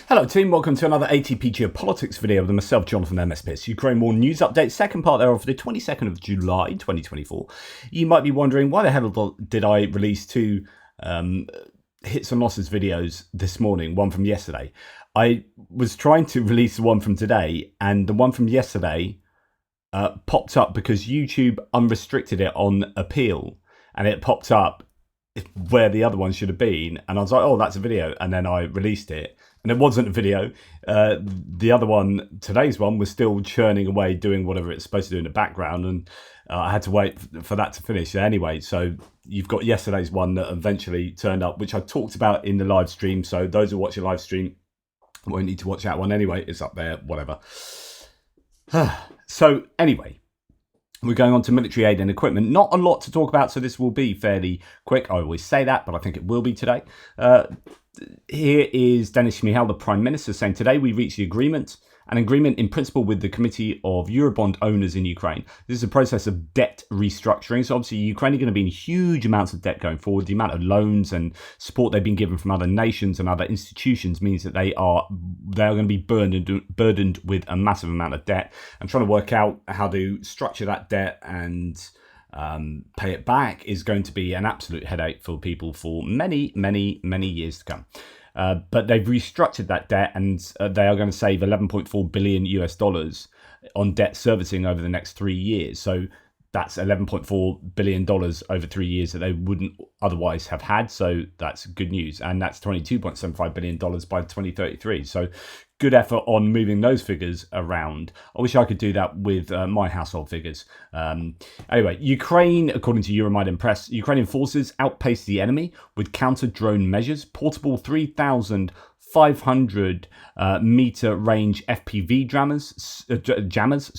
Hello team, welcome to another ATP Geopolitics video with myself, Jonathan MSPS. Ukraine War News Update, second part thereof, the 22nd of July 2024. You might be wondering, why the hell did I release two hits and losses videos this morning, one from yesterday? I was trying to release the one from today, and the one from yesterday popped up because YouTube unrestricted it on appeal, and it popped up where the other one should have been, and I was like, oh, that's a video, and then I released it. And it wasn't a video. The other one, today's one, was still churning away, doing whatever it's supposed to do in the background. And I had to wait for that to finish anyway. So you've got yesterday's one that eventually turned up, which I talked about in the live stream. So those who watch the live stream won't need to watch that one anyway. It's up there, whatever. So anyway, we're going on to military aid and equipment. Not a lot to talk about, so this will be fairly quick. I always say that, but I think it will be today. Here is Denis Shmyhal, the Prime Minister, saying, today we reached an agreement in principle with the Committee of Eurobond Owners in Ukraine. This is a process of debt restructuring. So obviously Ukraine are going to be in huge amounts of debt going forward. The amount of loans and support they've been given from other nations and other institutions means that they are going to be burdened with a massive amount of debt. And trying to work out how to structure that debt and pay it back is going to be an absolute headache for people for many years to come. But they've restructured that debt, and they are going to save $11.4 billion US dollars on debt servicing over the next 3 years. So that's $11.4 billion over 3 years that they wouldn't otherwise have had. So that's good news. And that's $22.75 billion by 2033. So good effort on moving those figures around. I wish I could do that with my household figures. Anyway, Ukraine, according to Euromaidan Press, Ukrainian forces outpaced the enemy with counter-drone measures, portable 3,500 meter range FPV jammers,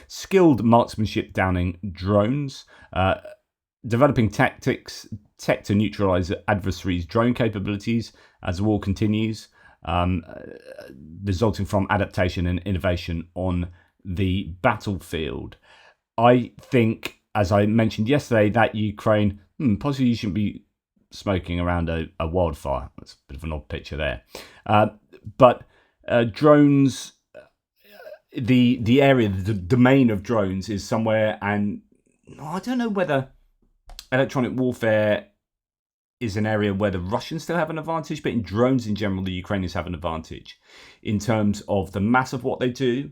skilled marksmanship downing drones, developing tech to neutralize adversaries' drone capabilities as the war continues, resulting from adaptation and innovation on the battlefield. I think, as I mentioned yesterday, that Ukraine, possibly you shouldn't be smoking around a wildfire. That's a bit of an odd picture there. But drones, the area, the domain of drones is somewhere, and I don't know whether electronic warfare is an area where the Russians still have an advantage, but in drones in general, the Ukrainians have an advantage in terms of the mass of what they do,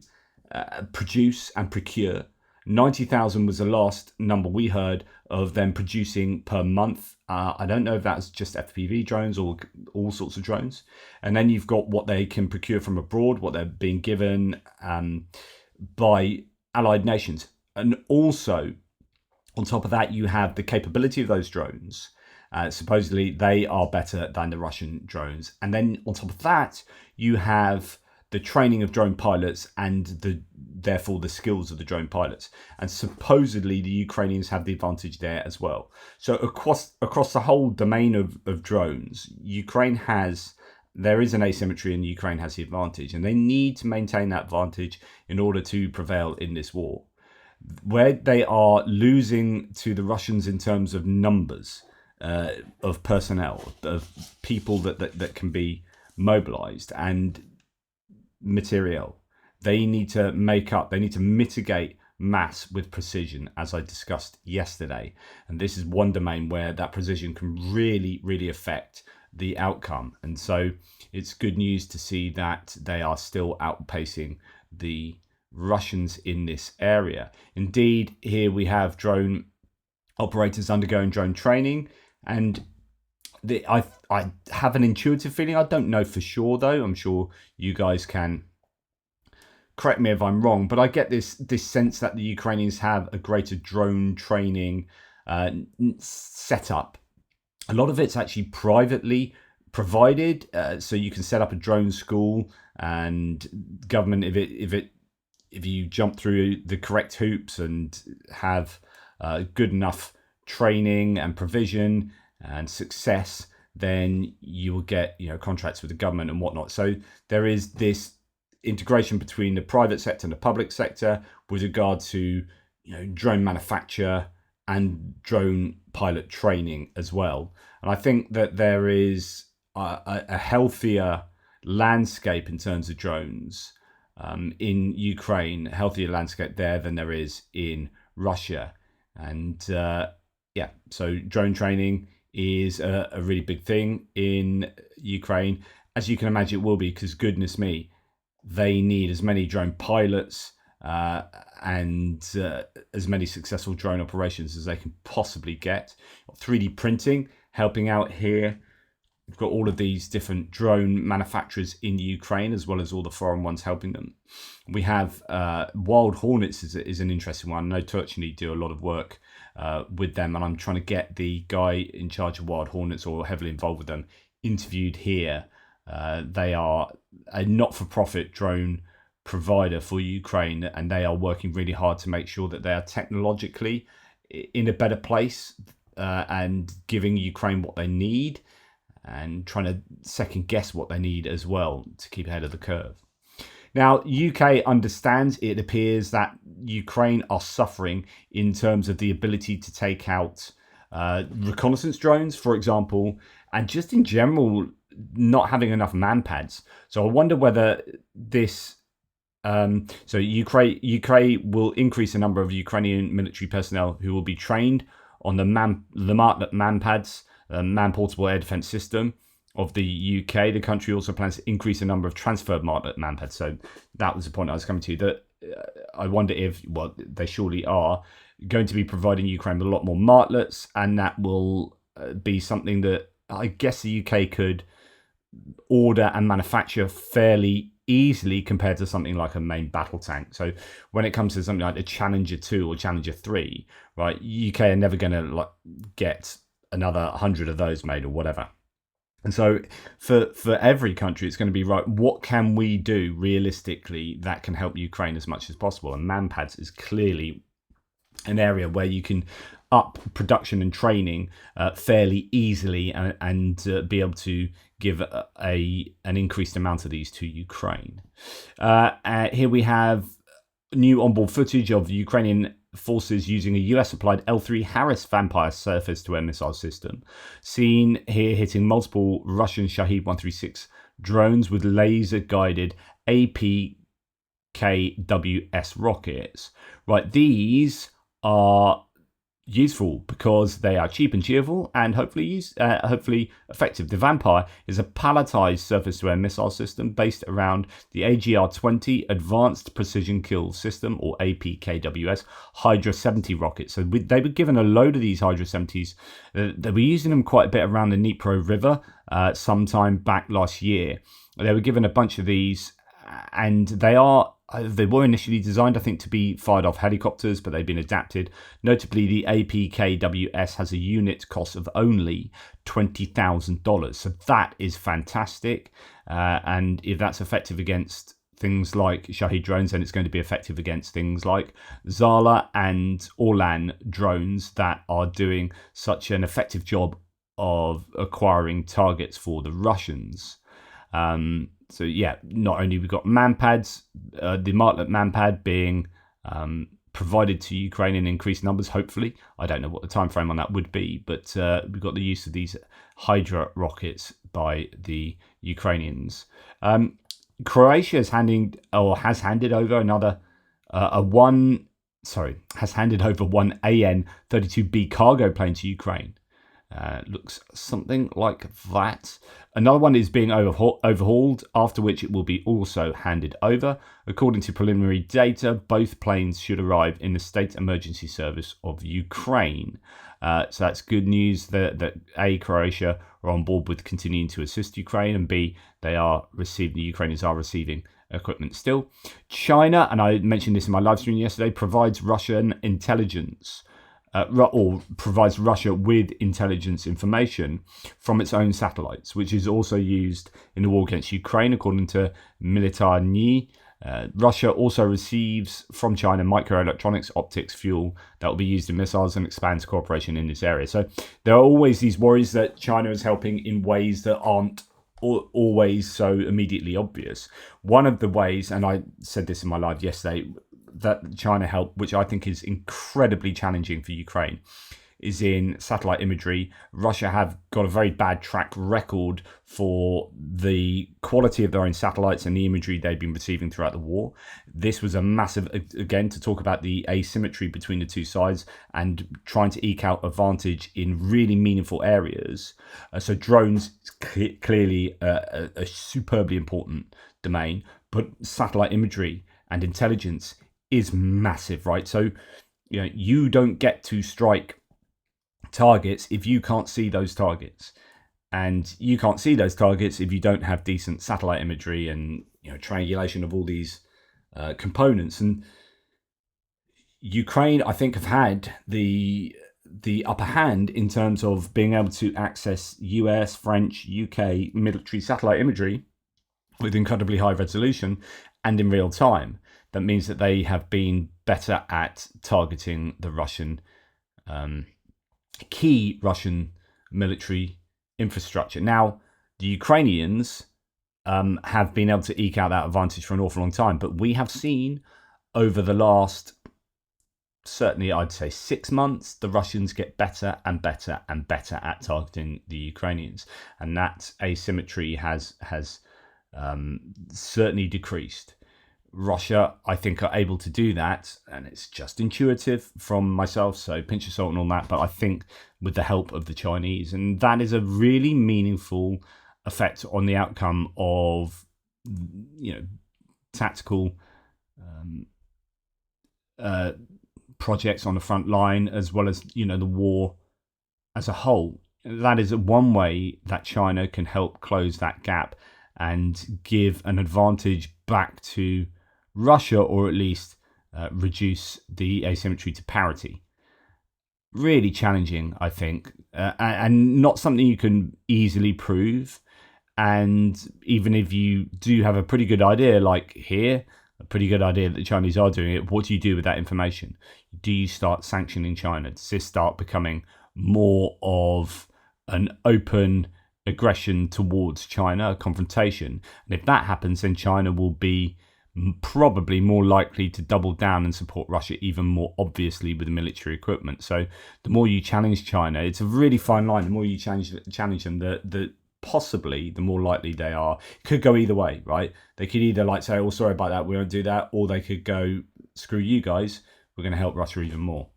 produce and procure. 90,000 was the last number we heard of them producing per month. I don't know if that's just FPV drones or all sorts of drones. And then you've got what they can procure from abroad, what they're being given by allied nations. And also, on top of that, you have the capability of those drones. Supposedly, they are better than the Russian drones. And then on top of that, you have the training of drone pilots and therefore the skills of the drone pilots. And supposedly, the Ukrainians have the advantage there as well. So across the whole domain of drones, there is an asymmetry, and Ukraine has the advantage. And they need to maintain that advantage in order to prevail in this war. Where they are losing to the Russians in terms of numbers, of personnel, of people that can be mobilized, and material, they need to mitigate mass with precision, as I discussed yesterday. And this is one domain where that precision can really affect the outcome. And so it's good news to see that they are still outpacing the Russians in this area. Indeed, here we have drone operators undergoing drone training, and I have an intuitive feeling. I don't know for sure, though. I'm sure you guys can correct me if I'm wrong, but I get this sense that the Ukrainians have a greater drone training setup. A lot of it's actually privately provided, so you can set up a drone school, and government, if you jump through the correct hoops and have good enough training and provision and success, then you will get contracts with the government and whatnot. So there is this integration between the private sector and the public sector with regard to drone manufacture and drone pilot training as well. And I think that there is a healthier landscape in terms of drones in Ukraine, a healthier landscape there than there is in Russia. And so drone training is a really big thing in Ukraine. As you can imagine, it will be, because goodness me, they need as many drone pilots and as many successful drone operations as they can possibly get. 3D printing helping out here. We've got all of these different drone manufacturers in Ukraine, as well as all the foreign ones helping them. We have Wild Hornets is an interesting one. I know Turchny do a lot of work with them, and I'm trying to get the guy in charge of Wild Hornets, or heavily involved with them, interviewed here. They are a not-for-profit drone provider for Ukraine, and they are working really hard to make sure that they are technologically in a better place and giving Ukraine what they need, and trying to second guess what they need as well to keep ahead of the curve. Now, UK understands, it appears, that Ukraine are suffering in terms of the ability to take out reconnaissance drones, for example, and just in general, not having enough manpads. So I wonder whether this... so Ukraine will increase the number of Ukrainian military personnel who will be trained on the manpads, man-portable air defense system of the UK. The country also plans to increase the number of transferred manpads. So that was the point I was coming to. That I wonder if, well, they surely are going to be providing Ukraine with a lot more martlets, and that will be something that I guess the UK could order and manufacture fairly easily compared to something like a main battle tank. So when it comes to something like the Challenger 2 or Challenger 3, right, UK are never going to get another 100 of those made or whatever. And so for every country, it's going to be, right, what can we do realistically that can help Ukraine as much as possible? And manpads is clearly an area where you can up production and training fairly easily and be able to give an increased amount of these to Ukraine. Here we have new onboard footage of Ukrainian forces using a US-supplied L3 Harris Vampire surface-to-air missile system, seen here hitting multiple Russian Shahed 136 drones with laser-guided APKWS rockets. Right, these are useful because they are cheap and cheerful, and hopefully effective. The Vampire is a palletized surface-to-air missile system based around the AGR-20 Advanced Precision Kill System, or APKWS, Hydra 70 rockets. So they were given a load of these Hydra 70s. They were using them quite a bit around the Dnipro River sometime back last year. They were given a bunch of these, and they were initially designed, I think, to be fired off helicopters, but they've been adapted. Notably, the APKWS has a unit cost of only $20,000. So that is fantastic. And if that's effective against things like Shahed drones, then it's going to be effective against things like Zala and Orlan drones that are doing such an effective job of acquiring targets for the Russians. So yeah, not only we've got manpads, the Martlet manpad being provided to Ukraine in increased numbers, hopefully. I don't know what the time frame on that would be, but we've got the use of these Hydra rockets by the Ukrainians. Croatia has handed over one AN-32B cargo plane to Ukraine. Looks something like that. Another one is being overhauled, after which it will be also handed over. According to preliminary data, both planes should arrive in the State Emergency Service of Ukraine. So that's good news that A, Croatia are on board with continuing to assist Ukraine, and B, the Ukrainians are receiving equipment still. China, and I mentioned this in my live stream yesterday, provides Russian intelligence. Or provides Russia with intelligence information from its own satellites, which is also used in the war against Ukraine, according to Militarny. Russia also receives from China microelectronics, optics, fuel that will be used in missiles, and expands cooperation in this area. So there are always these worries that China is helping in ways that aren't always so immediately obvious. One of the ways, and I said this in my live yesterday, that China help, which I think is incredibly challenging for Ukraine, is in satellite imagery. Russia have got a very bad track record for the quality of their own satellites and the imagery they've been receiving throughout the war. This was a massive, again, to talk about the asymmetry between the two sides and trying to eke out advantage in really meaningful areas. So drones clearly a superbly important domain, but satellite imagery and intelligence is massive, right? So you don't get to strike targets if you can't see those targets, and you can't see those targets if you don't have decent satellite imagery and triangulation of all these components. And Ukraine, I think, have had the upper hand in terms of being able to access US, French, UK military satellite imagery with incredibly high resolution and in real time. That means that they have been better at targeting the Russian key Russian military infrastructure. Now, the Ukrainians have been able to eke out that advantage for an awful long time, but we have seen over the last, certainly I'd say 6 months, the Russians get better and better and better at targeting the Ukrainians, and that asymmetry has certainly decreased. Russia, I think, are able to do that, and it's just intuitive from myself, so pinch of salt and all that, but I think with the help of the Chinese, and that is a really meaningful effect on the outcome of tactical projects on the front line, as well as the war as a whole. That is one way that China can help close that gap and give an advantage back to Russia, or at least reduce the asymmetry to parity. Really challenging, I think, and not something you can easily prove. And even if you do have a pretty good idea, like here, a pretty good idea that the Chinese are doing it, what do you do with that information? Do you start sanctioning China? Does this start becoming more of an open aggression towards China, a confrontation? And if that happens, then China will be probably more likely to double down and support Russia even more obviously with the military equipment. So the more you challenge China, it's a really fine line. The more you challenge them, the possibly the more likely they are. It could go either way, right? They could either say, oh, sorry about that, we won't do that, or they could go, screw you guys, we're going to help Russia even more.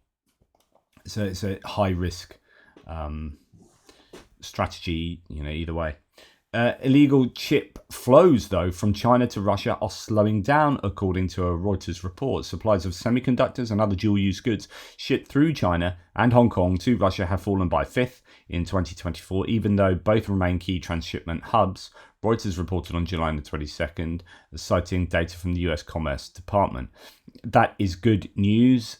So it's a high risk strategy, either way. Illegal chip flows, though, from China to Russia are slowing down, according to a Reuters report. Supplies of semiconductors and other dual-use goods shipped through China and Hong Kong to Russia have fallen by a fifth in 2024, even though both remain key transshipment hubs. Reuters reported on July the 22nd, citing data from the US Commerce Department. That is good news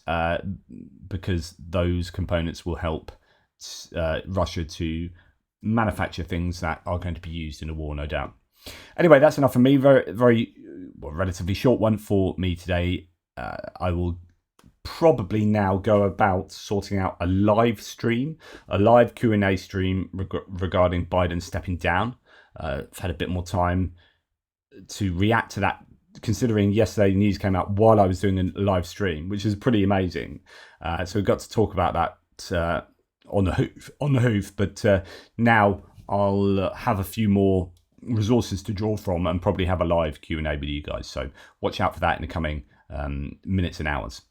because those components will help Russia to manufacture things that are going to be used in a war, no doubt. Anyway, that's enough for me. Very relatively short one for me today. I will probably now go about sorting out a live Q&A stream regarding Biden stepping down. I've had a bit more time to react to that, considering yesterday news came out while I was doing a live stream, which is pretty amazing. So we got to talk about that on the hoof, but now I'll have a few more resources to draw from and probably have a live Q&A with you guys. So watch out for that in the coming minutes and hours.